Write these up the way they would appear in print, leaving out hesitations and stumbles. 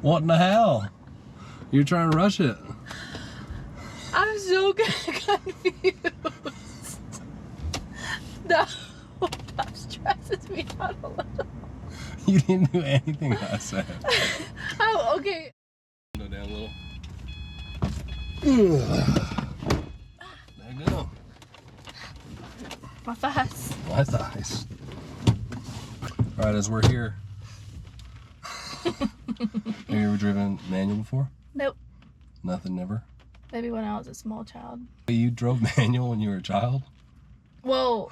What in the hell? You're trying to rush it. I'm so confused. No, that stresses me out a little. You didn't do anything I said. Oh, okay. Go down a little. There you go. My thighs. My thighs. All right, as we're here. Have you ever driven manual before? Nope. Nothing, never? Maybe when I was a small child. You drove manual when you were a child? Well,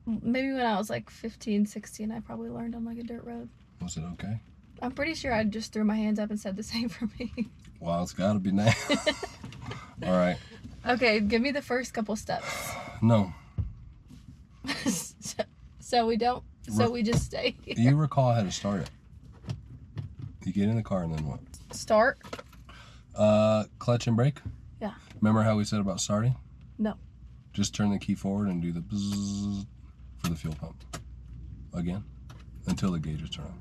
maybe when I was like 15, 16, I probably learned on like a dirt road. Was it okay? I'm pretty sure I just threw my hands up and said the same for me. Well, it's gotta be now. All right. Okay, give me the first couple steps. No. So we don't, so we just stay here. You recall how to start it. You get in the car and then what? Start? Clutch and brake? Yeah. Remember how we said about starting? No. Just turn the key forward and do the bzzz for the fuel pump. Again. Until the gauges turn on.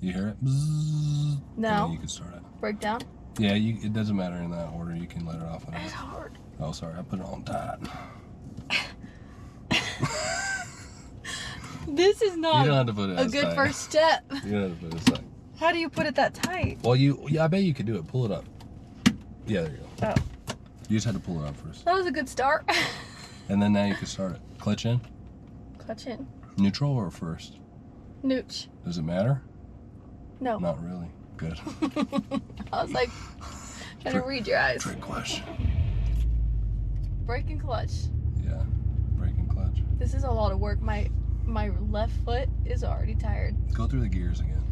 You hear it? Bzzz. No. And then you can start it. Break down? Yeah, it doesn't matter in that order. You can let it off. It's hard. Oh, sorry. I put it on tight. This is not You don't have to put it a as good tight. first step. You don't have to put it as tight. How do you put it that tight? Well, I bet you could do it. Pull it up. Yeah, there you go. Oh. You just had to pull it up first. That was a good start. And then now you can start it. Clutch in? Clutch in. Neutral or first? Nooch. Does it matter? No. Not really. Good. I was like, trying to read your eyes. Trick question. Brake and clutch. Yeah. Brake and clutch. This is a lot of work. My left foot is already tired. Go through the gears again.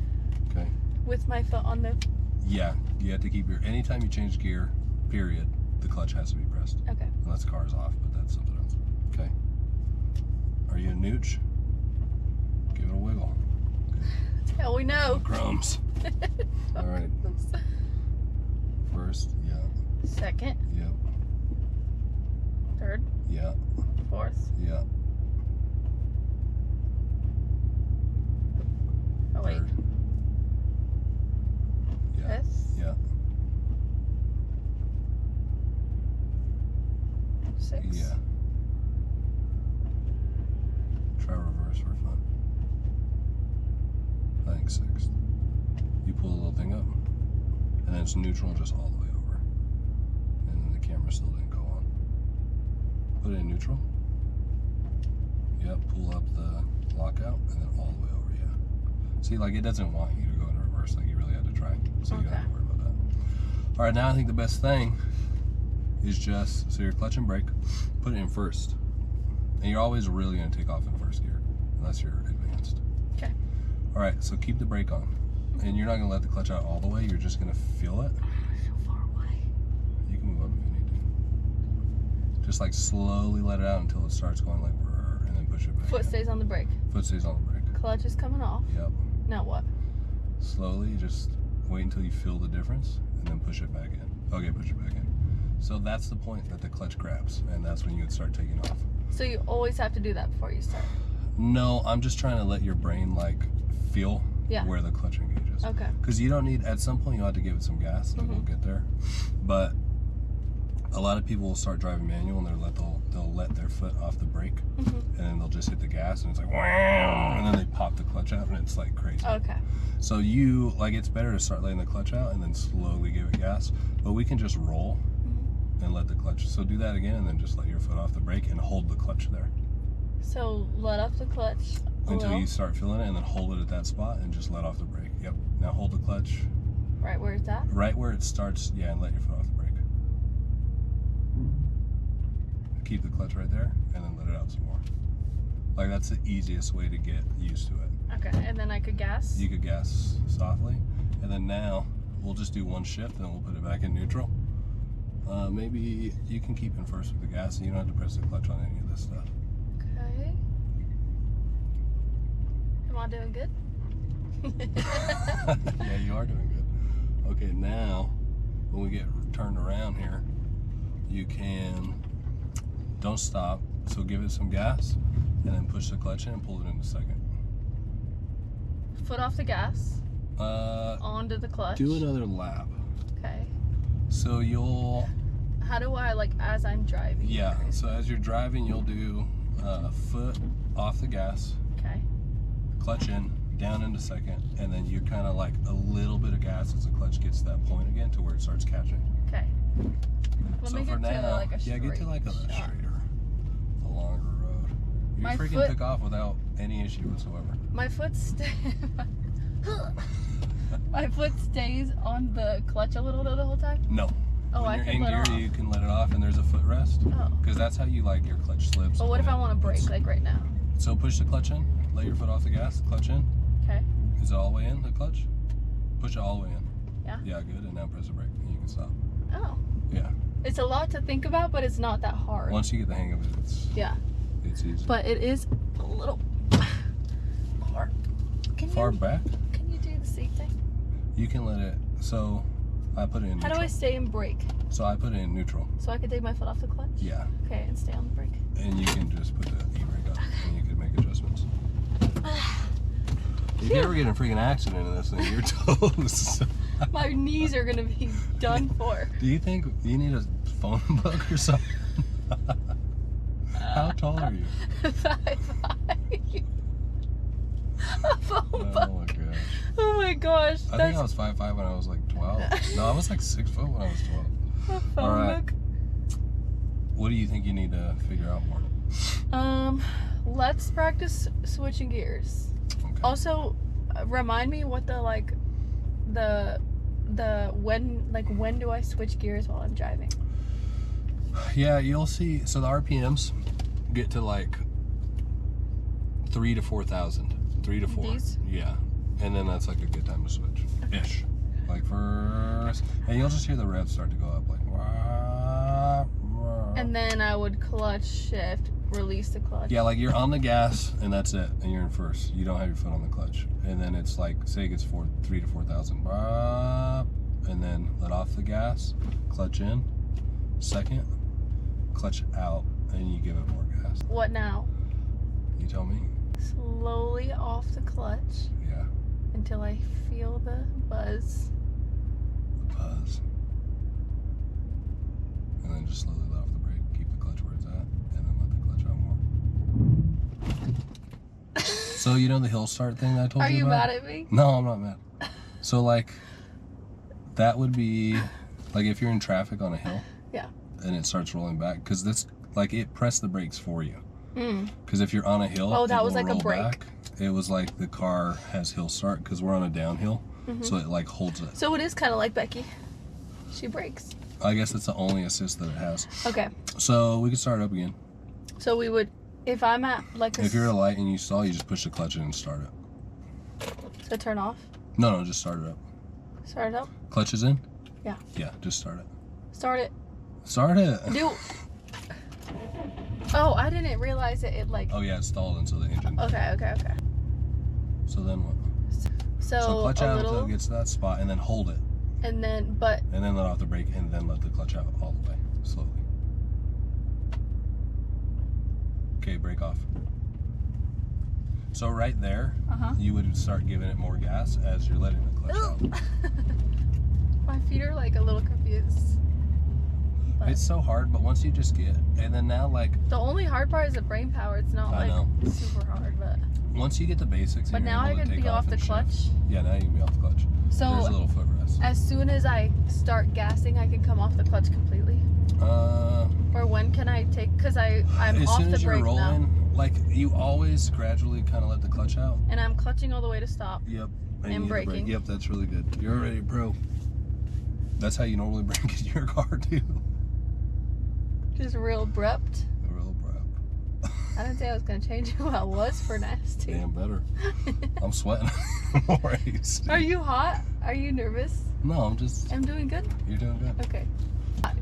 Okay. With my foot on the... Yeah. You have to keep anytime you change gear, period, the clutch has to be pressed. Okay. Unless the car is off, but that's something else. Okay. Are you a nooch? Give it a wiggle. That's how we know. Crumbs. All right. First, yeah. Second. Yep. Third. Yeah. Fourth. Yeah. Oh, wait. Third. Yeah. Fifth. Yeah. Sixth. Yeah. Try reverse for fun. I think sixth. You pull the little thing up, and then it's neutral just all the way over. And then the camera still didn't go on. Put it in neutral. Yep, pull up the lockout, and then all the way over, yeah. See, like, it doesn't want you to go into reverse, like you really had to try. So you don't have to worry about that. All right, now I think the best thing is just, so your clutch and brake, put it in first. And you're always really gonna take off in first gear, unless you're advanced. Okay. All right, so keep the brake on. And you're not gonna let the clutch out all the way, you're just gonna feel it. So far away. You can move up if you need to. Just like slowly let it out until it starts going like, brrr, and then push it back Foot in. stays on the brake. Foot stays on the brake. Clutch is coming off. Yep. Now what? Slowly, just wait until you feel the difference, and then push it back in. Okay, push it back in. So that's the point that the clutch grabs, and that's when you would start taking off. So you always have to do that before you start? No, I'm just trying to let your brain like feel Yeah. where the clutch engages. Okay. Because you don't need, at some point you have to give it some gas, and we'll get there. But a lot of people will start driving manual, and they'll let their foot off the brake, and then they'll just hit the gas, and it's like, wow, and then they pop the clutch out, and it's like crazy. Okay. So it's better to start letting the clutch out and then slowly give it gas. But we can just roll and let the clutch. So do that again, and then just let your foot off the brake and hold the clutch there. So let off the clutch Until you start feeling it, and then hold it at that spot and just let off the brake. Yep. Now hold the clutch. Right where it's at? Right where it starts, yeah, and let your foot off the brake. Keep the clutch right there, and then let it out some more. Like, that's the easiest way to get used to it. Okay, and then I could gas? You could gas softly, and then now we'll just do one shift, and then we'll put it back in neutral. Maybe you can keep in first with the gas, and you don't have to press the clutch on any of this stuff. Okay. Am I doing good? Yeah, you are doing good. Okay, now when we get turned around here, you can, don't stop, so give it some gas, and then push the clutch in and pull it in a second. foot off the gas, onto the clutch. Do another lap. Okay. So you'll... How do I, like, as I'm driving? Yeah, so as you're driving, you'll do foot off the gas, Okay. clutch in, down into second, and then you kind of like a little bit of gas as the clutch gets to that point again to where it starts catching. Okay. Let So me for get to now, like a yeah, get to like a shot. straighter, a longer road. You My freaking foot- took off without any issue whatsoever. My foot my foot stays on the clutch a little though the whole time? No. Oh, When I you're can in let gear, off. you can let it off, and there's a footrest. Oh. Because that's how you like your clutch slips. But what if I want to brake, like right now? So push the clutch in, lay your foot off the gas, clutch in. Okay. Is it all the way in, the clutch? Push it all the way in. Yeah. Yeah, good. And now press the brake, and you can stop. Oh. Yeah. It's a lot to think about, but it's not that hard. Once you get the hang of it, Yeah. it's easy. But it is a little hard. Far back, Can you do the seat thing? you can let it. So I put it in How neutral. do I stay in brake? So I put it in neutral. So I can take my foot off the clutch? Yeah. Okay, and stay on the brake. And you can just put the e-brake up, and you can make adjustments. If you ever get in a freaking accident in this thing, you're toast. My knees are gonna be done for. Do you think you need a phone book or something? How tall are you? 5'5". A phone Oh book. my gosh. Oh my gosh. I think I was 5'5" when I was like 12. No, I was like 6 foot when I was 12. A phone All right. book. What do you think you need to figure out more? Let's practice switching gears. Okay. Also, remind me what the when do I switch gears while I'm driving? Yeah, you'll see. So the RPMs get to like 3 to 4,000. 3 to 4. These? Yeah. And then that's like a good time to switch. Ish. Like first. And you'll just hear the revs start to go up like. Wah, wah. And then I would clutch shift, release the clutch. Yeah, like you're on the gas and that's it. And you're in first. You don't have your foot on the clutch. And then it's like, say it gets 3 to 4,000. Wah, and then let off the gas, clutch in, second, clutch out, and you give it more gas. What now? You tell me. Slowly off the clutch Yeah. until I feel the buzz. The buzz. And then just slowly let off the brake. Keep the clutch where it's at, and then let the clutch out more. So you know the hill start thing that I told Are you you about? mad at me? No, I'm not mad. So like, that would be like if you're in traffic on a hill. Yeah. And it starts rolling back because this like it pressed the brakes for you. Mm. Because if you're on a hill, Oh, that it was will like a roll brake. back. It was like the car has hill start because we're on a downhill, so it like holds it. So it is kind of like Becky. She brakes. I guess it's the only assist that it has. Okay. So we can start it up again. So we would, if I'm at like a If you're at a light and you stall, you just push the clutch in and start it. so turn off, No, just start it up. start it up, Clutch is in? Yeah. Yeah, just start it. start it. Start it. Do. Oh, I didn't realize it. It like. Oh yeah, it's stalled until the engine. Okay. So then what? So clutch a out until little, it gets to that spot and then hold it. and then but And then let off the brake and then let the clutch out all the way, slowly. Okay, brake off. So right there, you would start giving it more gas as you're letting the clutch out. my feet are like a little confused. But It's so hard, but once you just get, and then now like, the only hard part is the brain power. It's not I like know. super hard, but. once you get the basics But and you're now I able to could take be off the and shift. clutch. Yeah, now you can be off the clutch. So There's a little footrest. as soon as I start gassing, I can come off the clutch completely. Or when can I take? Cause I'm as off soon the as you're brake now, rolling, like you always gradually kind of let the clutch out. and I'm clutching all the way to stop. Yep. And you hit the brake. braking. Yep, that's really good. You're already a pro. That's how you normally brake in your car too. Just real abrupt. Real proud. I didn't say I was gonna change who I was for nasty. Damn better. I'm sweating. Already. Are you hot? Are you nervous? No, I'm just. I'm doing good. You're doing good. Okay.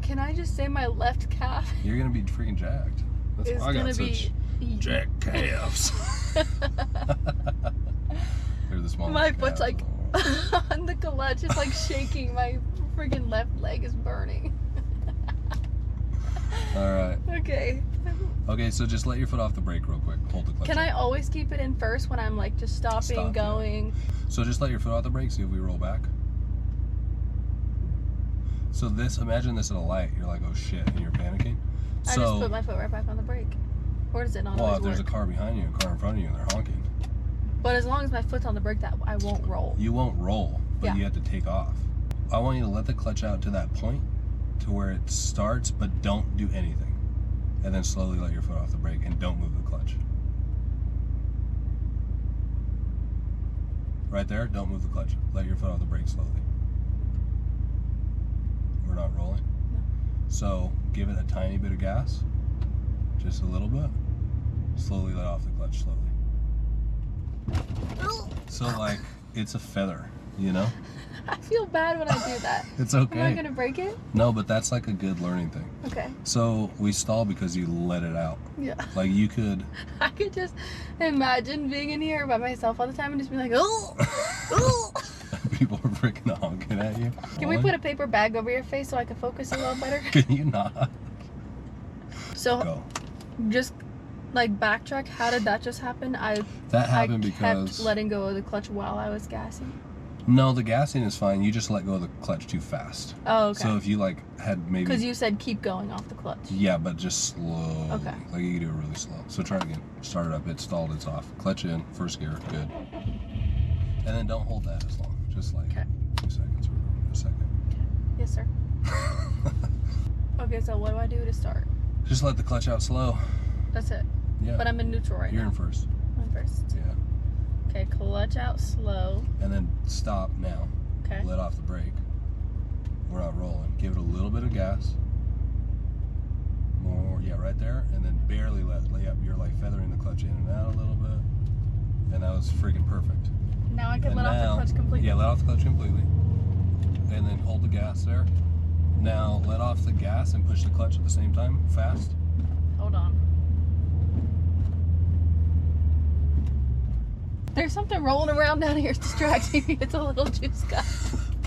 Can I just say my left calf You're gonna be freaking jacked. That's is why I got gonna such be jacked calves. They're the smallest My foot's calves like in the world. on the clutch. It's like shaking. My freaking left leg is burning. All right. Okay. Okay, so just let your foot off the brake real quick. Hold the clutch. Can I always keep it in first when I'm like just stopping, going? Yeah. So just let your foot off the brake, see if we roll back. So imagine this at a light. You're like, oh shit, and you're panicking. I just put my foot right back on the brake. Or does it not always if there's work? a car behind you, a car in front of you, and they're honking. But as long as my foot's on the brake, that I won't roll. You won't roll, but you have to take off. I want you to let the clutch out to that point, to where it starts, but don't do anything. And then slowly let your foot off the brake, and don't move the clutch. Right there, don't move the clutch. Let your foot off the brake slowly. We're not rolling? No. So give it a tiny bit of gas, just a little bit. Slowly let off the clutch, slowly. So like, it's a feather, you know? I feel bad when I do that. It's okay. Am I gonna break it? No, but that's like a good learning thing. Okay. So we stall because you let it out. Yeah. Like you could... I could just imagine being in here by myself all the time and just be like, oh, oh. People are freaking honking at you. Can we put a paper bag over your face so I can focus a little better? Can you not? So, Go. just like backtrack, how did that just happen? That happened I because... kept letting go of the clutch while I was gassing. No, the gassing is fine. You just let go of the clutch too fast. Oh, okay. So if you like had maybe... Because you said keep going off the clutch. Yeah, but just slow. Okay. Like you can do it really slow. So try it again. Start it up. It's stalled. It's off. Clutch in. First gear. Good. And then don't hold that as long. Just like 2 seconds or a second. Okay. Yes, sir. Okay, so what do I do to start? Just let the clutch out slow. That's it. Yeah. But I'm in neutral right now. You're in first. I'm in first. Yeah. Okay, clutch out slow. And then stop now. Okay. Let off the brake. We're not rolling. Give it a little bit of gas. More, yeah, right there. And then barely lay up. You're like feathering the clutch in and out a little bit. And that was freaking perfect. Now I can let off the clutch completely. Yeah, let off the clutch completely. And then hold the gas there. Now let off the gas and push the clutch at the same time, fast. Hold on. There's something rolling around down here. It's distracting me. It's a little juice guy.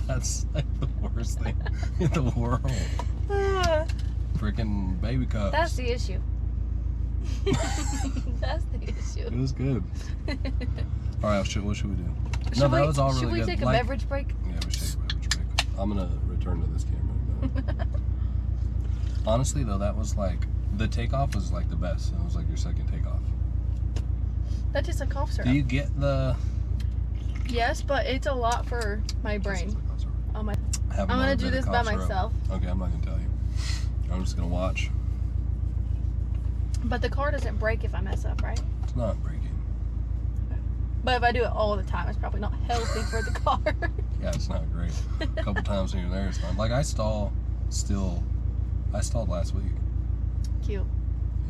That's like the worst thing in the world. Freaking baby cups. That's the issue. That's the issue. It was good. All right, what should we do? Should that was all really good. Should we take a beverage break? Yeah, we should take a beverage break. I'm gonna return to this camera in a minute. Honestly, though, that was like the takeoff was like the best. It was like your second takeoff. That's just a cough syrup. Do you get the? Yes, but it's a lot for my brain. Oh my! I'm gonna do this by myself. Okay, I'm not gonna tell you. I'm just gonna watch. But the car doesn't break if I mess up, right? It's not breaking. Okay. But if I do it all the time, it's probably not healthy for the car. Yeah, it's not great. A couple times here and there, it's fine. Like I stalled last week. Cute.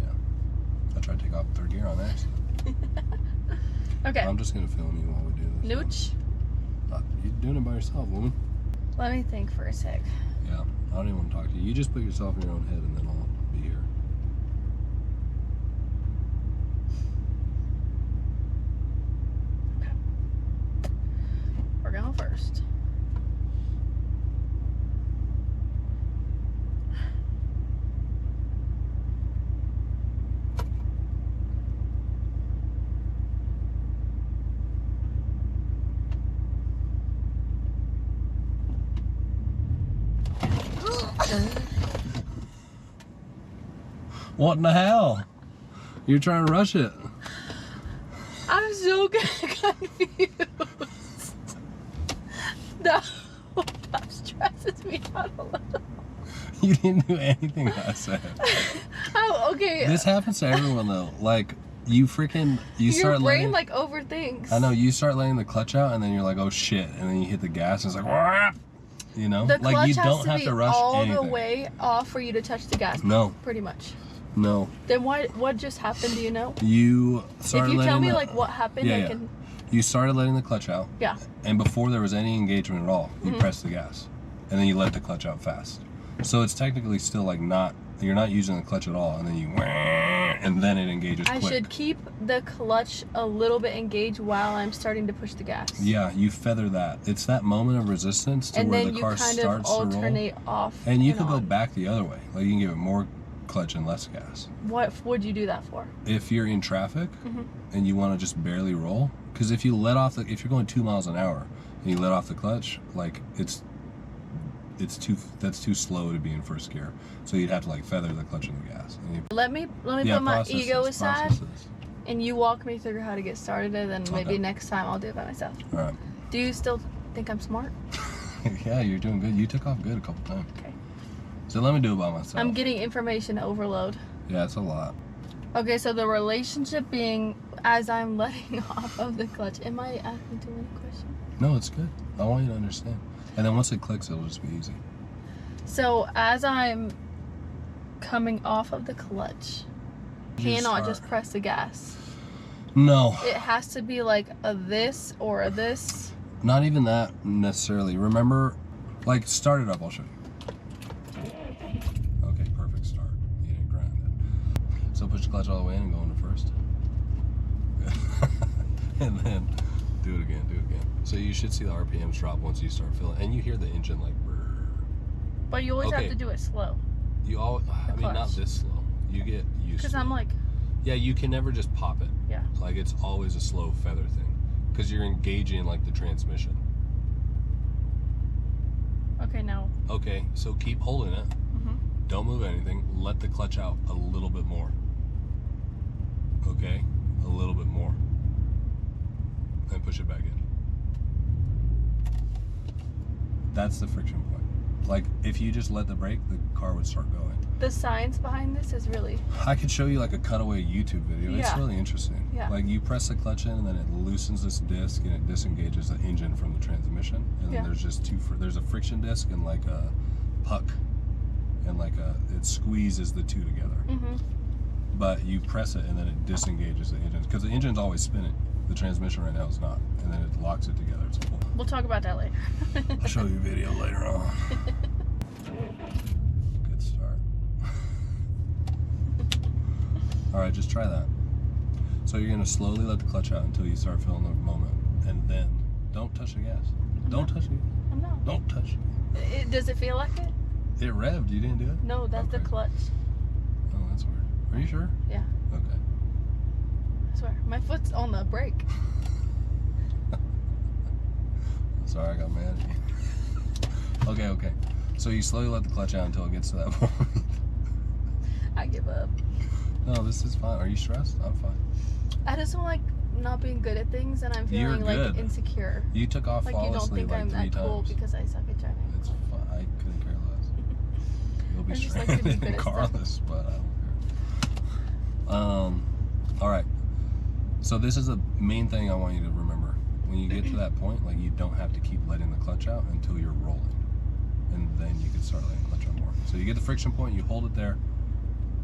Yeah. I tried to take off third gear on accident. Okay. I'm just gonna film you while we do this. Nooch. You're doing it by yourself, woman. Let me think for a sec. Yeah, I don't even want to talk to you. You just put yourself in your own head and then I'll be here. Okay. We're going first. What in the hell? You're trying to rush it. I'm so confused. No, that stresses me out a little. You didn't do anything I said. Oh, okay. This happens to everyone though. Like you start Your brain letting, like overthinks. I know, you start letting the clutch out and then you're like, oh shit, and then you hit the gas and it's like, wah! You know, The clutch like you has don't to have be to rush all anything. the way off for you to touch the gas. No. Pretty much. No. Then what just happened? Do you know? You started If you tell letting me like what happened, I can. You started letting the clutch out. Yeah. And before there was any engagement at all, you pressed the gas, and then you let the clutch out fast. So it's technically still like you're not using the clutch at all, and then you and then it engages I quick. should keep the clutch a little bit engaged while I'm starting to push the gas. Yeah, you feather that. It's that moment of resistance to and where then the car you kind starts of to roll. alternate off. And you could go on. back the other way. Like you can give it more clutch in less gas. What would you do that for? If you're in traffic and you want to just barely roll, because if you let off if you're going 2 miles an hour and you let off the clutch, like that's too slow to be in first gear. So you'd have to like feather the clutch in the gas. And let me put my ego aside, and you walk me through how to get started, and then maybe next time I'll do it by myself. All right. Do you still think I'm smart? Yeah, you're doing good. You took off good a couple times. Okay. So let me do it by myself. I'm getting information overload. Yeah, it's a lot. Okay, so the relationship being as I'm letting off of the clutch. Am I asking too many questions? No, it's good. I want you to understand. And then once it clicks, it'll just be easy. So as I'm coming off of the clutch, cannot just press the gas. No. It has to be like a this or a this. Not even that necessarily. Remember, like, start it up. I'll show you. Okay, perfect start. You didn't grind it. So push the clutch all the way in and go into first. Good. And then do it again, do it again. So you should see the RPMs drop once you start feeling, and you hear the engine like brrr. But you always have to do it slow. You always, I mean, not this slow. You get used to it. Because I'm like... Yeah, you can never just pop it. Yeah. Like, it's always a slow feather thing. Because you're engaging, like, the transmission. Okay, now. Okay, so keep holding it. Don't move anything. Let the clutch out a little bit more. Okay? A little bit more. And push it back in. That's the friction point. Like, if you just let the brake, the car would start going. The science behind this is really... I could show you like a cutaway YouTube video. Yeah. It's really interesting. Yeah. Like, you press the clutch in and then it loosens this disc and it disengages the engine from the transmission. And then there's just there's a friction disc and like a puck. And like it squeezes the two together. But you press it and then it disengages the engine. Because the engine's always spinning. The transmission right now is not. And then it locks it together. It's cool. We'll talk about that later. I'll show you a video later on. Good start. Alright, just try that. So you're going to slowly let the clutch out until you start feeling the moment. And then, don't touch the gas. Don't touch it. I'm not. Don't touch it. Does it feel like it? It revved. You didn't do it? No, that's the clutch. Oh, that's weird. Are you sure? Yeah. Okay. I swear. My foot's on the brake. Sorry, I got mad at you. Okay. So you slowly let the clutch out until it gets to that point. I give up. No, this is fine. Are you stressed? I'm fine. I just don't like not being good at things, and I'm feeling like insecure. You took off like you don't think like I'm that cool times. because I suck at driving. It's fine. I couldn't care less. You'll be stranded and carless, but I don't care. All right. So this is the main thing I want you to remember. When you get to that point, like, you don't have to keep letting the clutch out until you're rolling, and then you can start letting the clutch out more. So you get the friction point, you hold it there,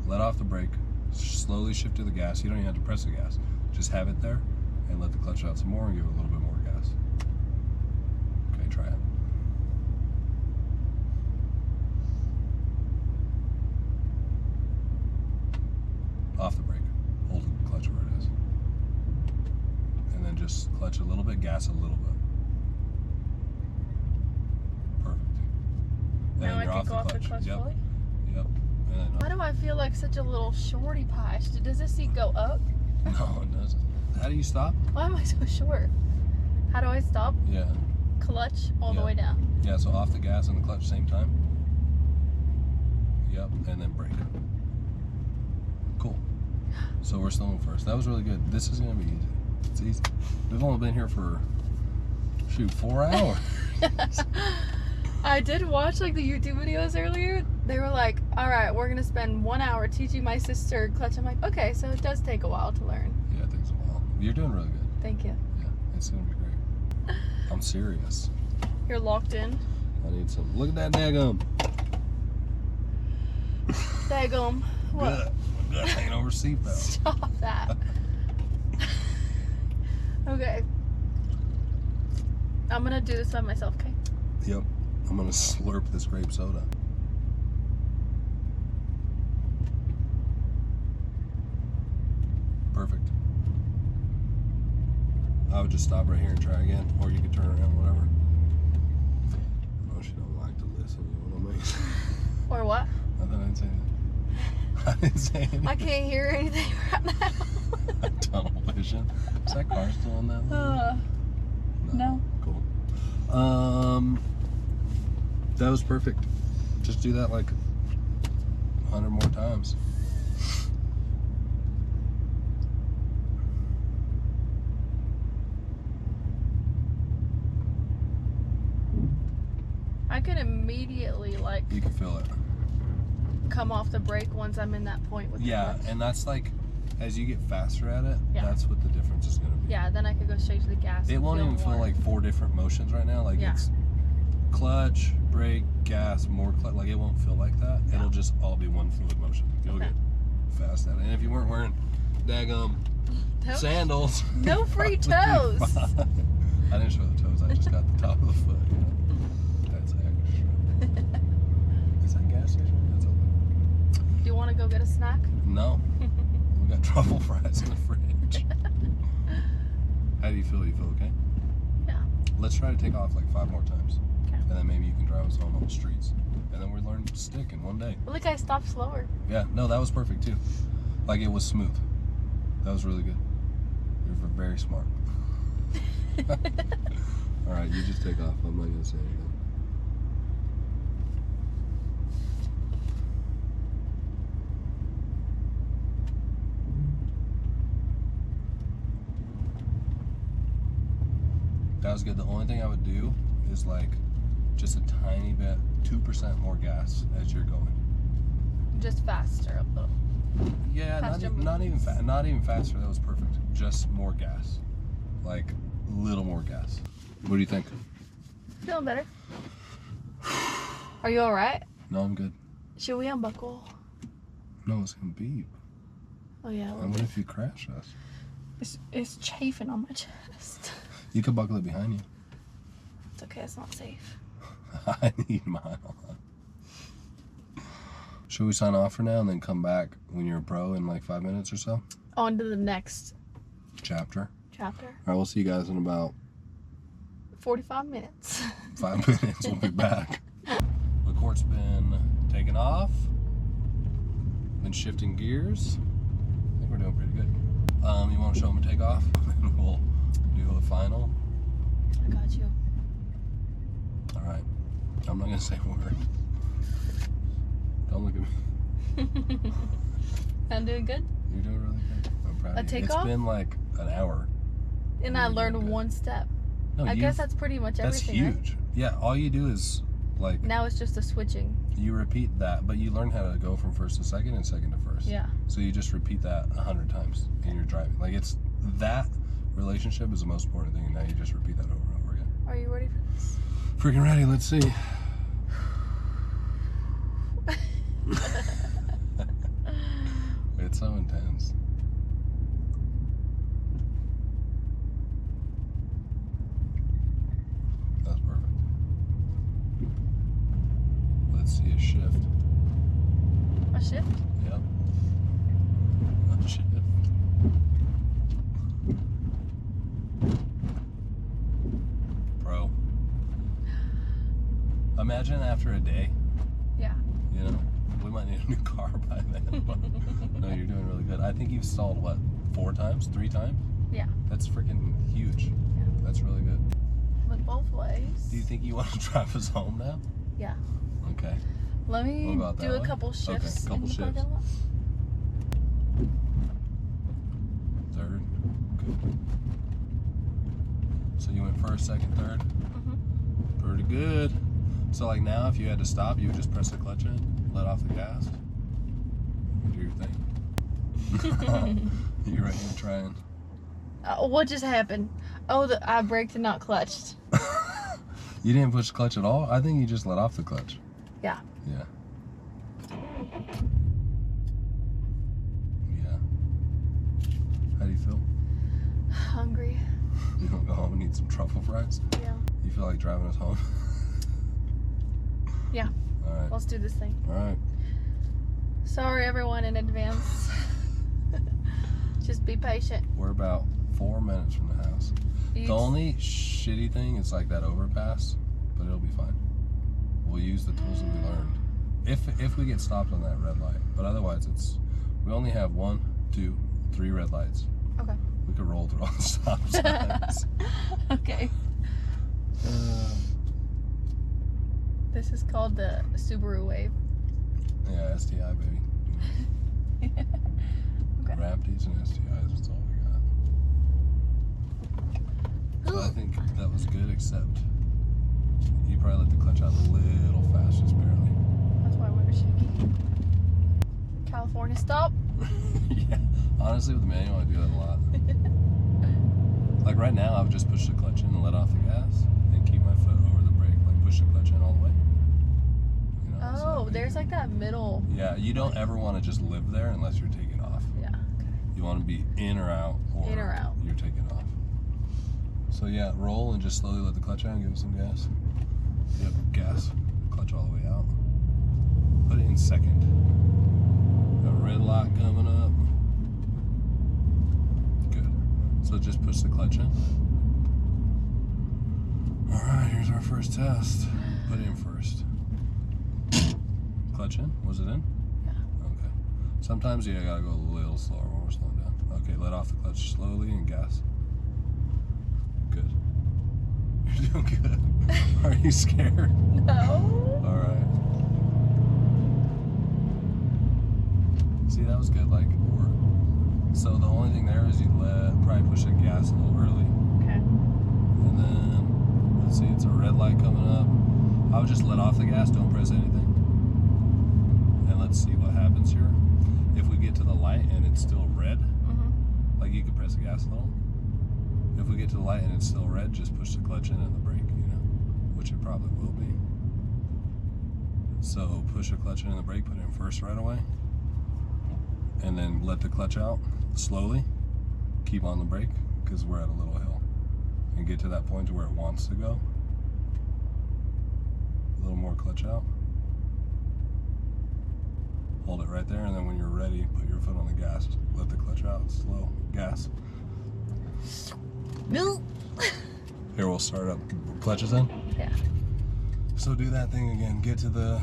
let off the brake, slowly shift to the gas. You don't even have to press the gas. Just have it there and let the clutch out some more and give it a little bit more gas. Okay, try it. Off the brake. Hold the clutch where it is. And then just clutch a little bit, gas a little bit. Perfect. And now then I can go off the clutch fully? Yep. And then why do I feel like such a little shorty pie? Does this seat go up? No, it doesn't. How do you stop? Why am I so short? How do I stop? Yeah. Clutch all the way down. Yeah, so off the gas and the clutch same time. Yep, and then brake. Cool. So we're still in first. That was really good. This is going to be easy. It's easy. We've only been here for, shoot, 4 hours. I did watch like the YouTube videos earlier. They were like, all right, we're going to spend 1 hour teaching my sister clutch. I'm like, okay, so it does take a while to learn. Yeah, it takes a while. You're doing really good. Thank you. Yeah, it's going to be great. I'm serious. You're locked in. I need some. Look at that daggum. Daggum. What? Good. Hanging over seatbelt. Stop that. Okay. I'm going to do this by myself, okay? Yep. I'm going to slurp this grape soda. Perfect. I would just stop right here and try again, or you could turn around, whatever. No, she don't like to listen. You know what I mean? Or what? I thought I'd say that. I didn't say anything. I can't hear anything right now. Tunnel vision. Is that car still in that lane? No. Cool. That was perfect. Just do that like 100 more times. I can immediately like You can feel it. come off the brake once I'm in that point with the clutch. And that's like, as you get faster at it, Yeah. that's what the difference is going to be. Yeah, then I could go straight to the gas. It and won't even more. feel like 4 different motions right now. Like Yeah. it's clutch, brake, gas, more clutch. Like it won't feel like that. Yeah. It'll just all be one fluid motion. You'll Okay. get fast at it. And if you weren't wearing daggum Nope. sandals, No free you'd toes. probably be fine. I didn't show the toes. I just got the top of the foot. You know? That's extra. Is that gas station? That's open. Do you want to go get a snack? No. We got truffle fries in the fridge. How do you feel? You feel okay? Yeah. Let's try to take off like 5 more times. Okay. And then maybe you can drive us home on the streets. And then we learn to stick in one day. Well, look, I stopped slower. Yeah, no, that was perfect too. Like it was smooth. That was really good. You're very smart. Alright, you just take off. I'm not going to say anything. That was good. The only thing I would do is like just a tiny bit, 2% more gas as you're going. Just faster a little. Yeah, Faster not even faster. That was perfect. Just more gas, like little more gas. What do you think? Feeling better. Are you all right? No, I'm good. Should we unbuckle? No, it's gonna beep. Oh yeah. And what if you crash us? It's chafing on my chest. You could buckle it behind you. It's okay. It's not safe. I need mine on. Should we sign off for now and then come back when you're a pro in like 5 minutes or so? On to the next Chapter. All right, we'll see you guys in about 45 minutes. 5 minutes. We'll be back. The court's been taken off. Been shifting gears. I think we're doing pretty good. You want to show them a takeoff? And we'll do a final. I got you. All right. I'm not gonna say a word. Don't look at me. I'm doing good. You're doing really good. I'm proud A of you. takeoff? It's been like an hour. And You're I doing learned good. one step. No, I guess that's pretty much that's everything. Right? huge. Yeah, all you do is like Now it's just a switching. you repeat that, but you learn how to go from first to second and second to first. Yeah. So you just repeat that 100 times in your driving. Like it's that relationship is the most important thing, and now you just repeat that over and over again. Are you ready for this? Freaking ready. Let's see. It's so intense. That's perfect. Let's see a shift. A shift? Yep. A shift. Pro. Imagine after a day, Yeah. you know, we might need a new car by then. But no, you're doing really good. I think you've stalled, what, 4 times? 3 times? Yeah. That's freaking huge. Yeah. That's really good. Went both ways. Do you think you want to drive us home now? Yeah. Okay. Let me What about do that a way? couple shifts. Okay, couple in the shifts. parking lot. Third. Good. So you went first, second, third? Mm-hmm. Pretty good. So like now, if you had to stop, you would just press the clutch in, let off the gas, do your thing. You ready to try and... What just happened? Oh, I braked and not clutched. You didn't push the clutch at all? I think you just let off the clutch. Yeah. Yeah. Yeah. How do you feel? Hungry. You want to go home and eat some truffle fries? Yeah. You feel like driving us home? Yeah. All right. Let's do this thing. All right. Sorry, everyone, in advance. Just be patient. We're about 4 minutes from the house. The only shitty thing is like that overpass, but it'll be fine. We'll use the tools that we learned. If we get stopped on that red light, but otherwise we only have 1, 2, 3 red lights. Okay. We could roll through all the stop signs. Okay. This is called the Subaru Wave. Yeah, STI, baby. Okay. Raptors and STIs, that's all we got. So I think that was good, except you probably let the clutch out a little fast, just barely. That's why we were shaky. California stop. Yeah, honestly, with the manual, I do that a lot. Like right now, I would just push the clutch in and let off the gas and keep my foot over the brake, like push the clutch in all the way. You know, Oh, there's like that middle. Yeah, you don't ever want to just live there unless you're taking off. Yeah. Okay. You want to be in or out, or In or out. you're taking off. So yeah, roll and just slowly let the clutch out and give it some gas. Yep, gas. Clutch all the way out. Put it in second. Got a red light coming up. Good. So just push the clutch in. Alright, here's our first test. Put it in first. Clutch in? Was it in? Yeah. Okay. Sometimes you gotta go a little slower when we're slowing down. Okay, let off the clutch slowly and gas. Good. You're doing good. Are you scared? No. Alright. See, that was good. Like, so the only thing there is you probably push the gas a little early. Okay. And then, let's see, it's a red light coming up. I would just let off the gas, don't press anything. And let's see what happens here. If we get to the light and it's still red, like you could press the gas a little. If we get to the light and it's still red, just push the clutch in and the brake, you know, which it probably will be. So push the clutch in and the brake, put it in first right away. And then let the clutch out slowly. Keep on the brake because we're at a little hill. And get to that point to where it wants to go. A little more clutch out. Hold it right there, and then when you're ready, put your foot on the gas. Let the clutch out, slow gas. No. Here, we'll start up. Clutches in? Yeah. So do that thing again. Get to the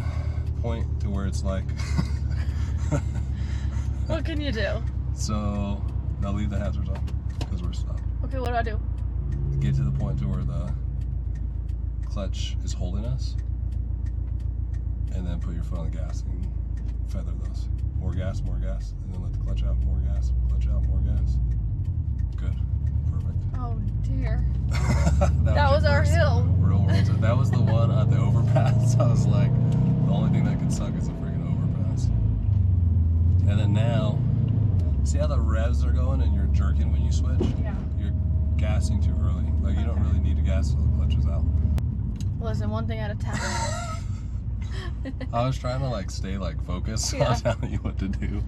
point to where it's like... What can you do? So, now leave the hazards on, because we're stopped. Okay, what do I do? Get to the point to where the clutch is holding us, and then put your foot on the gas and feather those. More gas, and then let the clutch out, more gas, clutch out, more gas. Good. Perfect. Oh dear. that was our hill. Real world. That was the one at the overpass. I was like, the only thing that could suck is a freaking overpass. And then now, see how the revs are going and you're jerking when you switch? Yeah. You're gassing too early. Like, you don't really need to gas till the clutch is out. Listen, one thing at a time. I was trying to like stay like focused Yeah. on telling you what to do.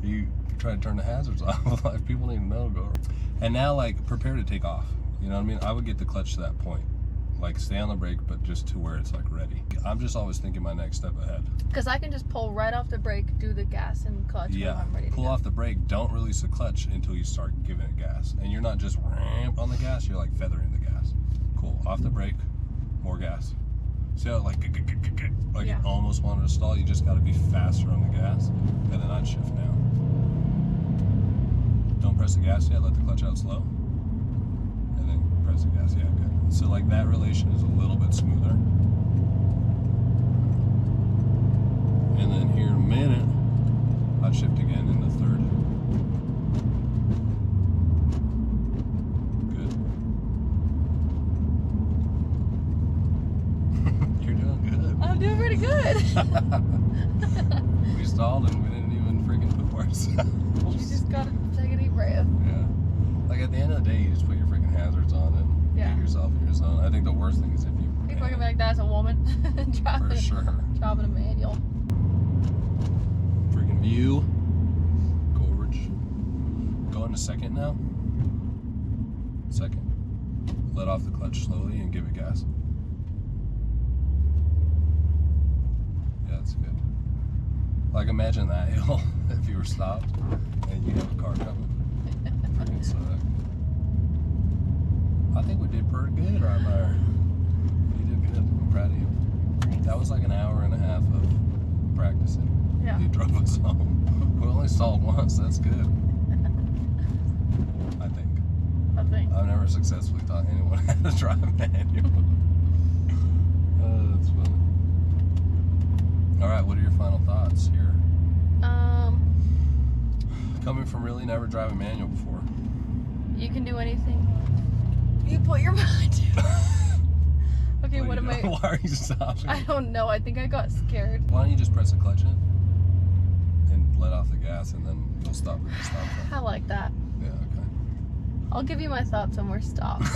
You try to turn the hazards off. Like, people need to know. Go. And now, like, prepare to take off. You know what I mean? I would get the clutch to that point. Like, stay on the brake, but just to where it's like ready. I'm just always thinking my next step ahead. Because I can just pull right off the brake, do the gas and clutch when I'm ready to pull go. off the brake. Don't release the clutch until you start giving it gas. And you're not just ramp on the gas. You're like feathering the gas. Cool. Off the brake, more gas. See how it like Yeah. it almost wanted to stall? You just got to be faster on the gas, and then I'd shift now. Don't press the gas yet. Let the clutch out slow, and then press the gas. Yeah, good. So like that relation is a little bit smoother. And then here in a minute, I'd shift again in the third. Good. You're doing good. I'm doing pretty good. We stalled and we didn't even freaking put words. You just gotta take a deep breath. Yeah. Like at the end of the day, you just put your freaking hazards on and get yourself in your zone. I think the worst thing is if you... People are gonna be like, that's a woman. driving, For sure. Driving a manual. Freaking view. Gorge. Go into second now. Second. Let off the clutch slowly and give it gas. Yeah, that's good. Like imagine that hill if you were stopped and you have a car coming. Freaking suck. I think we did pretty good right there. You did good. I'm proud of you. Thanks. That was like an hour and a half of practicing. Yeah. He drove us home. We only stalled once. That's good. I think. I've never successfully taught anyone how to drive a manual. That's funny. All right, what are your final thoughts here? Coming from really never driving manual before. You can do anything you put your mind to. Okay, what am I? Why are you stopping? I don't know. I think I got scared. Why don't you just press the clutch in and let off the gas, and then you'll stop at the stop sign. I like that. Yeah, okay. I'll give you my thoughts when we're stopped.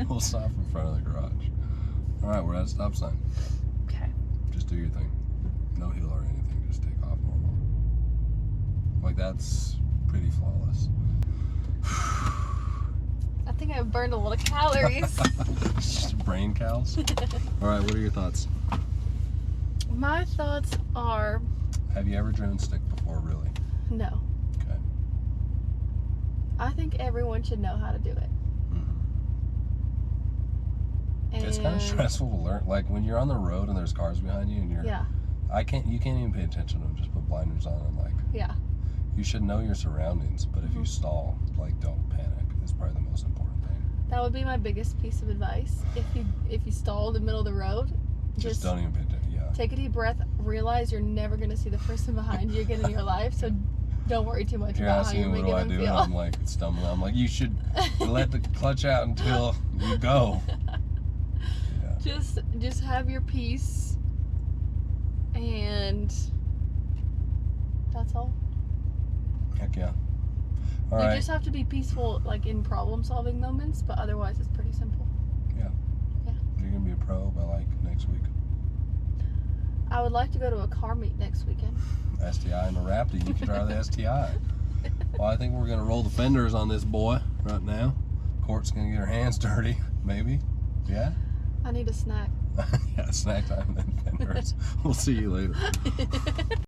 We'll stop in front of the garage. All right, we're at a stop sign. Okay. Just do your thing. No hill or anything. Just take off normal. Like, that's pretty flawless. I think I burned a lot of calories. Just brain cows. All right, what are your thoughts? My thoughts are Have you ever driven stick before, really? no. Okay. I think everyone should know how to do it. And It's kind of stressful to learn. Like, when you're on the road and there's cars behind you and you're... Yeah. You can't even pay attention to them. Just put blinders on and, like... Yeah. You should know your surroundings, but if you stall, like, don't panic. It's probably the most important thing. That would be my biggest piece of advice. If you stall in the middle of the road, Just don't even pay attention. Yeah. take a deep breath. Realize you're never going to see the person behind you again in your life, so don't worry too much You're about how asking you're me, what making do I them do? feel. And I'm like stumbling. I'm like, you should let the clutch out until you go. Yeah. Just have your peace, and that's all. Heck yeah. All You right. just have to be peaceful, like in problem-solving moments, but otherwise it's pretty simple. Yeah. Yeah. You're gonna be a pro by like next week. I would like to go to a car meet next weekend. STI and a Raptor. You can drive the STI. Well, I think we're gonna roll the fenders on this boy right now. Court's gonna get her hands dirty, maybe. Yeah. I need a snack. Yeah. Snack time and then fenders. We'll see you later.